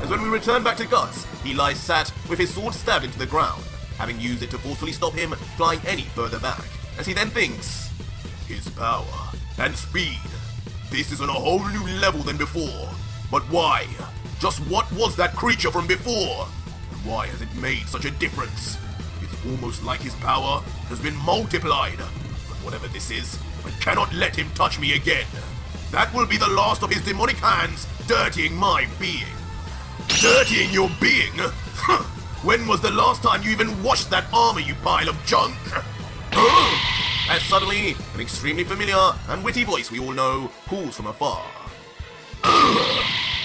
As when we return back to Guts, he lies sat with his sword stabbed into the ground, having used it to forcefully stop him flying any further back, as he then thinks, his power and speed. This is on a whole new level than before. But why? Just what was that creature from before? And why has it made such a difference? It's almost like his power has been multiplied. But whatever this is, I cannot let him touch me again. That will be the last of his demonic hands dirtying my being. Dirtying your being? When was the last time you even washed that armor, you pile of junk? As suddenly, an extremely familiar and witty voice we all know calls from afar.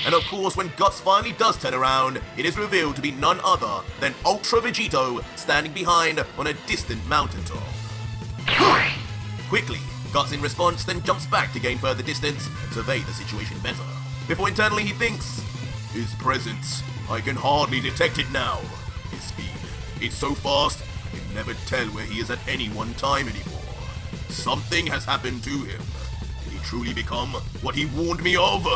And of course, when Guts finally does turn around, it is revealed to be none other than Ultra Vegito standing behind on a distant mountaintop. Quickly, Guts in response then jumps back to gain further distance and survey the situation better. Before internally he thinks, his presence, I can hardly detect it now. His speed, it's so fast, I can never tell where he is at any one time anymore. Something has happened to him. Did he truly become what he warned me of?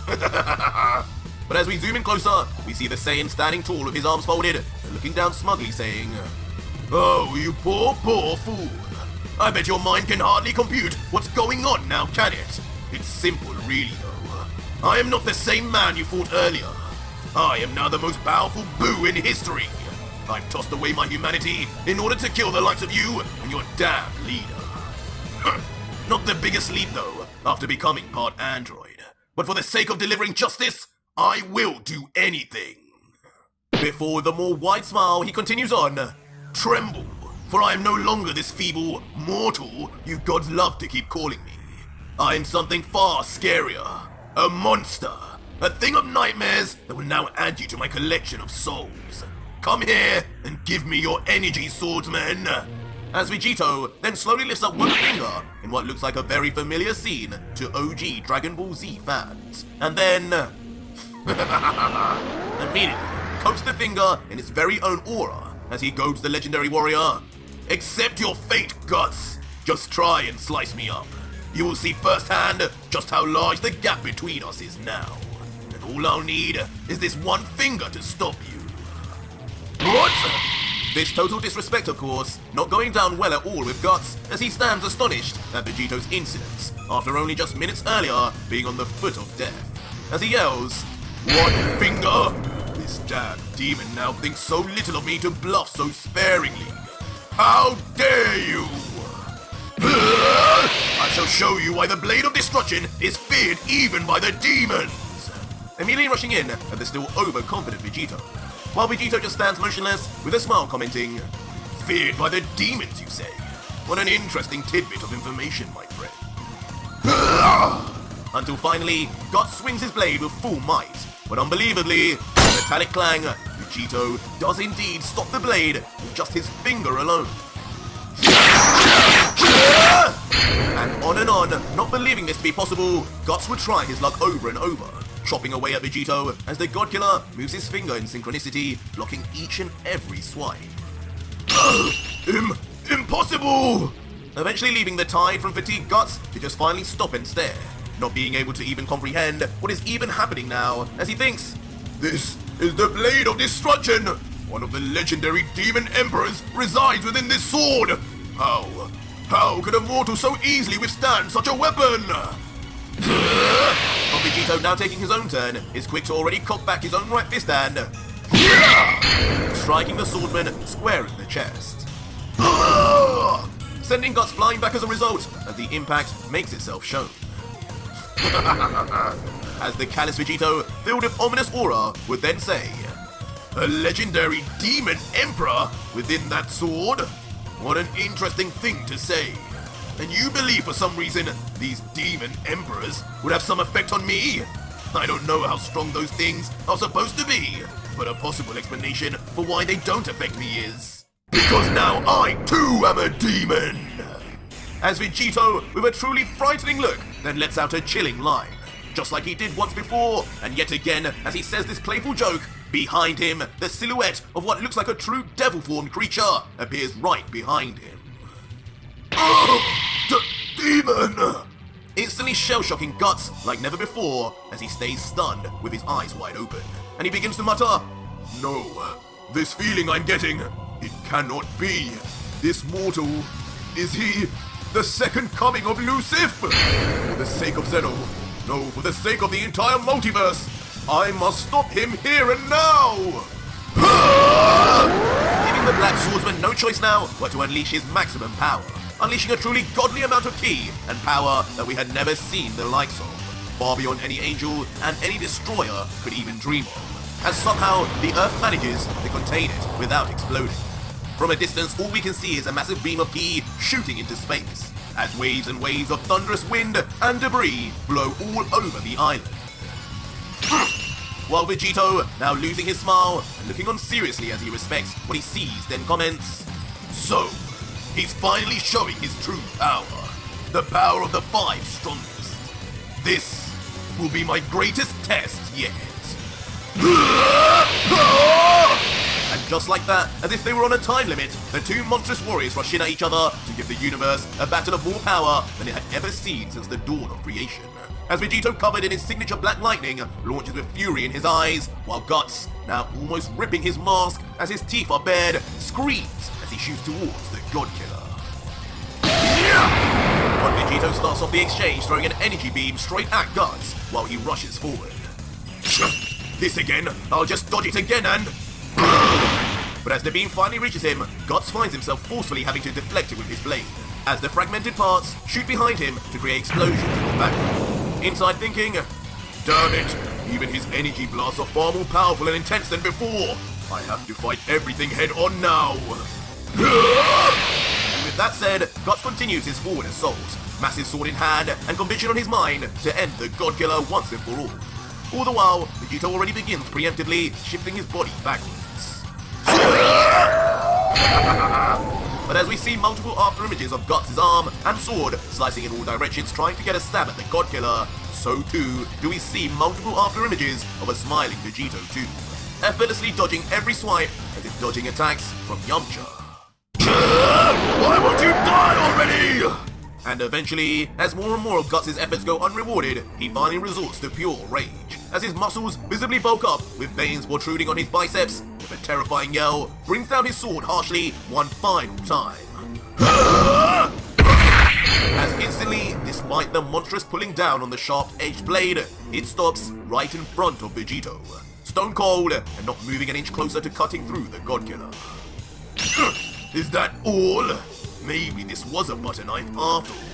But as we zoom in closer, we see the Saiyan standing tall with his arms folded and looking down smugly saying, Oh, you poor fool. I bet your mind can hardly compute what's going on now, can it? It's simple really though. I am not the same man you fought earlier. I am now the most powerful Boo in history. I've tossed away my humanity in order to kill the likes of you and your damn leader. Not the biggest leap though, after becoming part android. But for the sake of delivering justice, I will do anything. Before the more wide smile, he continues on. Tremble, for I am no longer this feeble mortal you gods love to keep calling me. I am something far scarier. A monster. A thing of nightmares that will now add you to my collection of souls. Come here and give me your energy, swordsman. As Vegito then slowly lifts up one finger in what looks like a very familiar scene to OG Dragon Ball Z fans, and then immediately coats the finger in its very own aura as he goads the legendary warrior. Accept your fate, Guts. Just try and slice me up. You will see firsthand just how large the gap between us is now. And all I'll need is this one finger to stop you. What? This total disrespect, of course, not going down well at all with Guts, as he stands astonished at Vegito's incidents, after only just minutes earlier being on the foot of death. As he yells, One finger? This damn demon now thinks so little of me to bluff so sparingly. How dare you! I shall show you why the Blade of Destruction is feared even by the demons! Immediately rushing in at the still overconfident Vegito, while Vegito just stands motionless with a smile commenting, Feared by the demons, you say? What an interesting tidbit of information, my friend. Until finally, Guts swings his blade with full might, but unbelievably, with a metallic clang, Vegito does indeed stop the blade with just his finger alone. And on, not believing this to be possible, Guts would try his luck over and over, chopping away at Vegito as the God Killer moves his finger in synchronicity, blocking each and every swipe. Impossible! Eventually leaving the tired from fatigue Guts to just finally stop and stare, not being able to even comprehend what is even happening now, as he thinks, This is the Blade of Destruction! One of the legendary demon emperors resides within this sword! How How could a mortal so easily withstand such a weapon? Vegito, now taking his own turn, is quick to already cock back his own right fist and striking the swordsman square in the chest. Sending Guts flying back as a result, as the impact makes itself shown. As the callous Vegito, filled with ominous aura, would then say, "A legendary demon emperor within that sword? What an interesting thing to say. And you believe for some reason these demon emperors would have some effect on me? I don't know how strong those things are supposed to be, but a possible explanation for why they don't affect me is because now I too am a demon." As Vegito, with a truly frightening look, then lets out a chilling line, just like he did once before, and yet again, as he says this playful joke, behind him, the silhouette of what looks like a true devil-formed creature appears right behind him. Demon! Instantly shell-shocking Guts like never before as he stays stunned with his eyes wide open, and he begins to mutter, "No, this feeling I'm getting, it cannot be. This mortal, is he the second coming of Lucifer? For the sake of Zeno, no, for the sake of the entire multiverse, I must stop him here and now!" Giving the Black Swordsman no choice now but to unleash his maximum power, unleashing a truly godly amount of ki and power that we had never seen the likes of, far beyond any angel and any destroyer could even dream of, as somehow the Earth manages to contain it without exploding. From a distance, all we can see is a massive beam of ki shooting into space, as waves and waves of thunderous wind and debris blow all over the island. While Vegito, now losing his smile and looking on seriously as he respects what he sees, then comments, "So, he's finally showing his true power, the power of the 5 strongest. This will be my greatest test yet." And just like that, as if they were on a time limit, the two monstrous warriors rush in at each other to give the universe a battle of more power than it had ever seen since the dawn of creation. As Vegito, covered in his signature black lightning, launches with fury in his eyes, while Guts, now almost ripping his mask as his teeth are bared, screams as he shoots towards the God Killer. But Vegito starts off the exchange throwing an energy beam straight at Guts while he rushes forward. "This again, I'll just dodge it again and..." But as the beam finally reaches him, Guts finds himself forcefully having to deflect it with his blade, as the fragmented parts shoot behind him to create explosions in the background. Inside thinking, "Damn it, even his energy blasts are far more powerful and intense than before. I have to fight everything head on now." And with that said, Guts continues his forward assault, massive sword in hand and conviction on his mind to end the God Killer once and for all. All the while, Vegito already begins preemptively shifting his body backwards. But as we see multiple after images of Guts' arm and sword slicing in all directions trying to get a stab at the God Killer, so too do we see multiple after images of a smiling Vegito too, effortlessly dodging every swipe as if dodging attacks from Yamcha. "Why won't you die already?" And eventually, as more and more of Guts' efforts go unrewarded, he finally resorts to pure rage, as his muscles visibly bulk up with veins protruding on his biceps. With a terrifying yell, brings down his sword harshly one final time. As instantly, despite the monstrous pulling down on the sharp-edged blade, it stops right in front of Vegito, stone cold and not moving an inch closer to cutting through the God Killer. Is that all? Maybe this was a butter knife after all.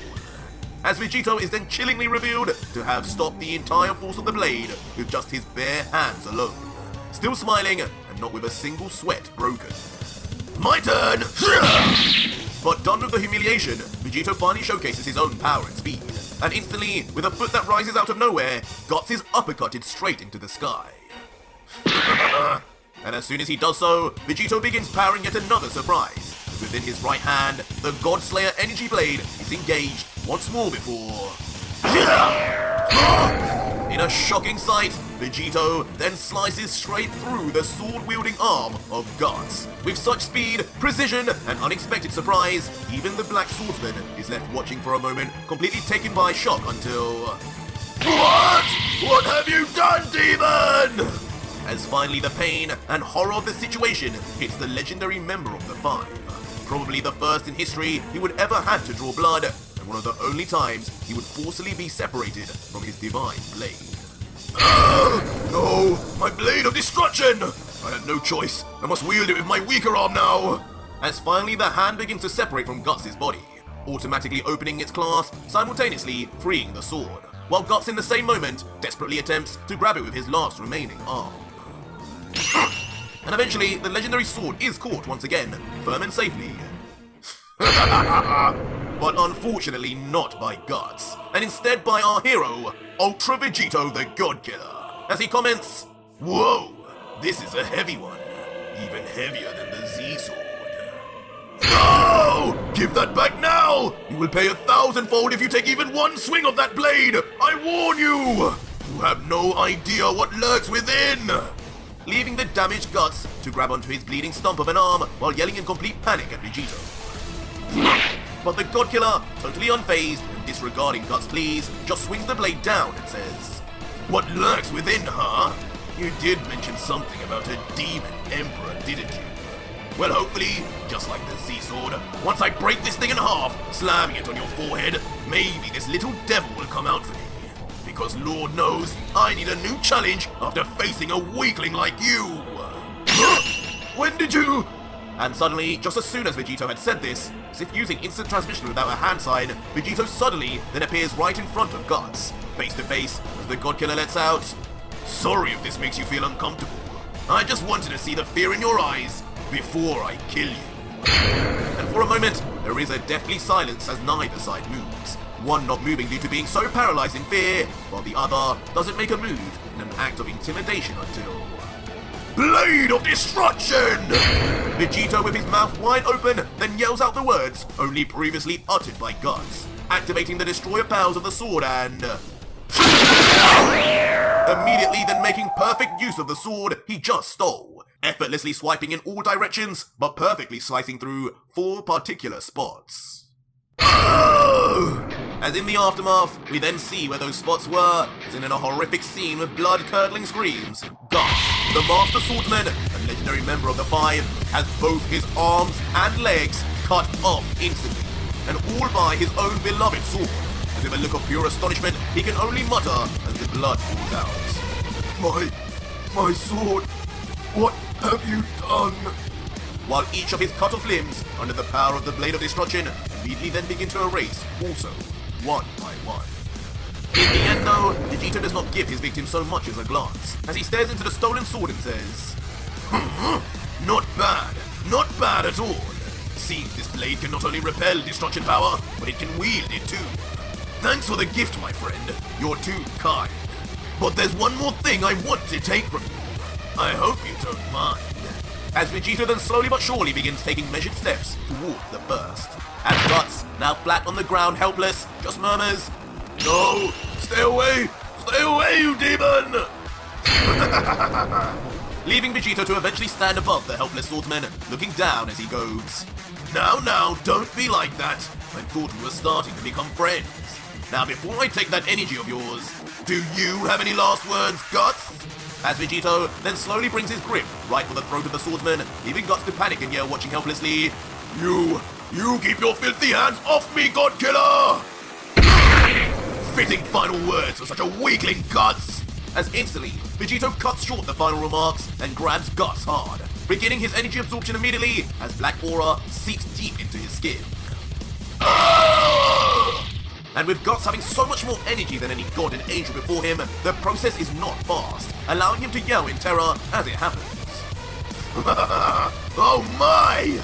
As Vegito is then chillingly revealed to have stopped the entire force of the blade with just his bare hands alone, still smiling and not with a single sweat broken. "My turn!" But done with the humiliation, Vegito finally showcases his own power and speed, and instantly, with a foot that rises out of nowhere, Guts is uppercutted straight into the sky. And as soon as he does so, Vegito begins powering yet another surprise. Within his right hand, the God Slayer energy blade is engaged once more before... In a shocking sight, Vegito then slices straight through the sword-wielding arm of Guts. With such speed, precision, and unexpected surprise, even the Black Swordsman is left watching for a moment, completely taken by shock until... What? What have you done, demon? As finally the pain and horror of the situation hits the legendary member of the Five. probably the first in history he would ever have to draw blood, and one of the only times he would forcibly be separated from his divine blade. No! My blade of destruction! I had no choice. I must wield it with my weaker arm now! As finally the hand begins to separate from Guts' body, automatically opening its clasp, simultaneously freeing the sword, while Guts in the same moment desperately attempts to grab it with his last remaining arm. And eventually, the legendary sword is caught once again, firm and safely. But unfortunately not by Guts, and instead by our hero, Ultra Vegito the God Killer, as he comments, "Whoa, this is a heavy one, even heavier than the Z-Sword. No! Give that back now! You will pay 1,000-fold if you take even one swing of that blade! I warn you! You have no idea what lurks within!" Leaving the damaged Guts to grab onto his bleeding stump of an arm while yelling in complete panic at Vegito. But the God Killer, totally unfazed and disregarding Guts' pleas, just swings the blade down and says, "What lurks within, huh? You did mention something about a demon emperor, didn't you? Well, hopefully, just like the Z-Sword, once I break this thing in half, slamming it on your forehead, maybe this little devil will come out for me. Because Lord knows, I need a new challenge after facing a weakling like you." When did you... And suddenly, just as soon as Vegito had said this, as if using instant transmission without a hand sign, Vegito suddenly then appears right in front of Guts, face to face, as the God Killer lets out, "Sorry if this makes you feel uncomfortable. I just wanted to see the fear in your eyes before I kill you." And for a moment, there is a deathly silence as neither side moves. One not moving due to being so paralyzed in fear, while the other doesn't make a move in an act of intimidation until... Blade of Destruction! Vegito with his mouth wide open then yells out the words only previously uttered by Guts, activating the destroyer powers of the sword and... Immediately then making perfect use of the sword he just stole, effortlessly swiping in all directions, but perfectly slicing through 4 particular spots. As in the aftermath, we then see where those spots were, as in a horrific scene with blood-curdling screams. Guts, the Master Swordsman, a legendary member of the Five, has both his arms and legs cut off instantly, and all by his own beloved sword. And with a look of pure astonishment, he can only mutter as the blood pours out. My sword, what have you done? While each of his cut-off limbs, under the power of the Blade of Destruction, immediately then begin to erase, also, one by one. In the end though, Vegito does not give his victim so much as a glance, as he stares into the stolen sword and says, Not bad at all. Seems this blade can not only repel destruction power, but it can wield it too. Thanks for the gift, my friend, you're too kind. But there's one more thing I want to take from you. I hope you don't mind." As Vegito then slowly but surely begins taking measured steps toward the burst. And Guts, now flat on the ground helpless, just murmurs, "No! Stay away! Stay away, you demon!" Leaving Vegito to eventually stand above the helpless swordsman, looking down as he goes, Now, don't be like that. I thought we were starting to become friends. Now, before I take that energy of yours, do you have any last words, Guts?" As Vegito then slowly brings his grip right for the throat of the swordsman, leaving Guts to panic and yell, watching helplessly, You keep your filthy hands off me, God Killer! Fitting final words for such a weakling, Guts! As instantly, Vegito cuts short the final remarks and grabs Guts hard, beginning his energy absorption immediately as black aura seeps deep into his skin. And with Guts having so much more energy than any god and angel before him, the process is not fast, allowing him to yell in terror as it happens. Oh my!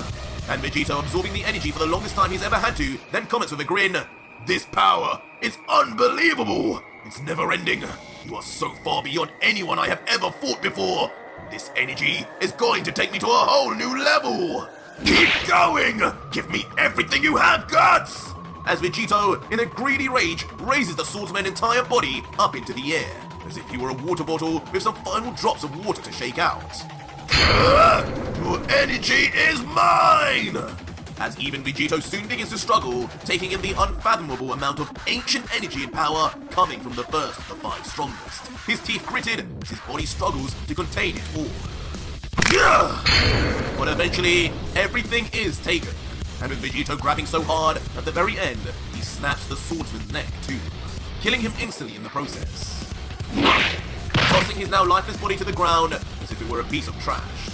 And Vegito, absorbing the energy for the longest time he's ever had to, then comments with a grin, "This power is unbelievable! It's never ending. You are so far beyond anyone I have ever fought before. This energy is going to take me to a whole new level! Keep going! Give me everything you have, Guts!" As Vegito, in a greedy rage, raises the swordsman's entire body up into the air, as if he were a water bottle with some final drops of water to shake out. Your energy is mine! As even Vegito soon begins to struggle, taking in the unfathomable amount of ancient energy and power coming from the first of the 5 strongest. His teeth gritted as his body struggles to contain it all. But eventually, everything is taken, and with Vegito grabbing so hard, at the very end, he snaps the swordsman's neck too, killing him instantly in the process. Tossing his now lifeless body to the ground as if it were a piece of trash.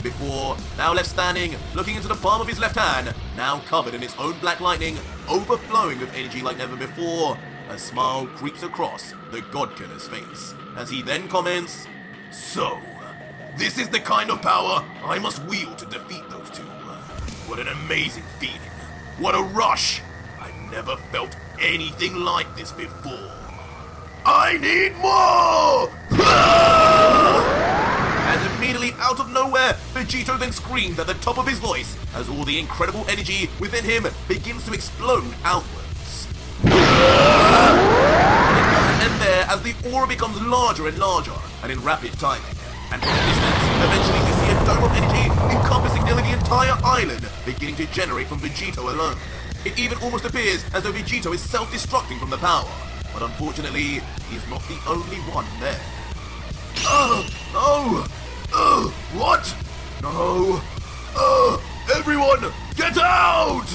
Before, now left standing, looking into the palm of his left hand, now covered in its own black lightning, overflowing with energy like never before, a smile creeps across the God Killer's face, as he then comments, "So, this is the kind of power I must wield to defeat those two. What an amazing feeling. What a rush. I've never felt anything like this before. I need more!" As immediately out of nowhere, Vegito then screams at the top of his voice as all the incredible energy within him begins to explode outwards. It doesn't end there as the aura becomes larger and larger and in rapid timing. And from a distance, eventually we see a dome of energy encompassing nearly the entire island beginning to generate from Vegito alone. It even almost appears as though Vegito is self-destructing from the power. But unfortunately, he's not the only one there. What? No. Everyone, get out!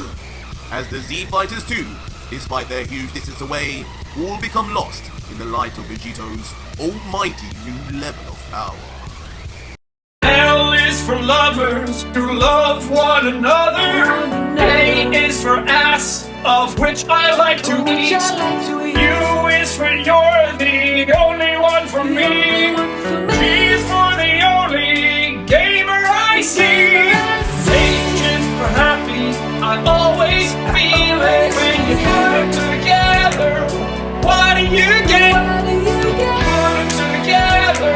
As the Z Fighters too, despite their huge distance away, all become lost in the light of Vegito's almighty new level of power. L is for lovers who love one another. A is for ass, of which I like to eat. U is for you're the only one for me. G is for the only gamer I see. H is for happy, I always feel it. When you put them together, what do you get? Put them together,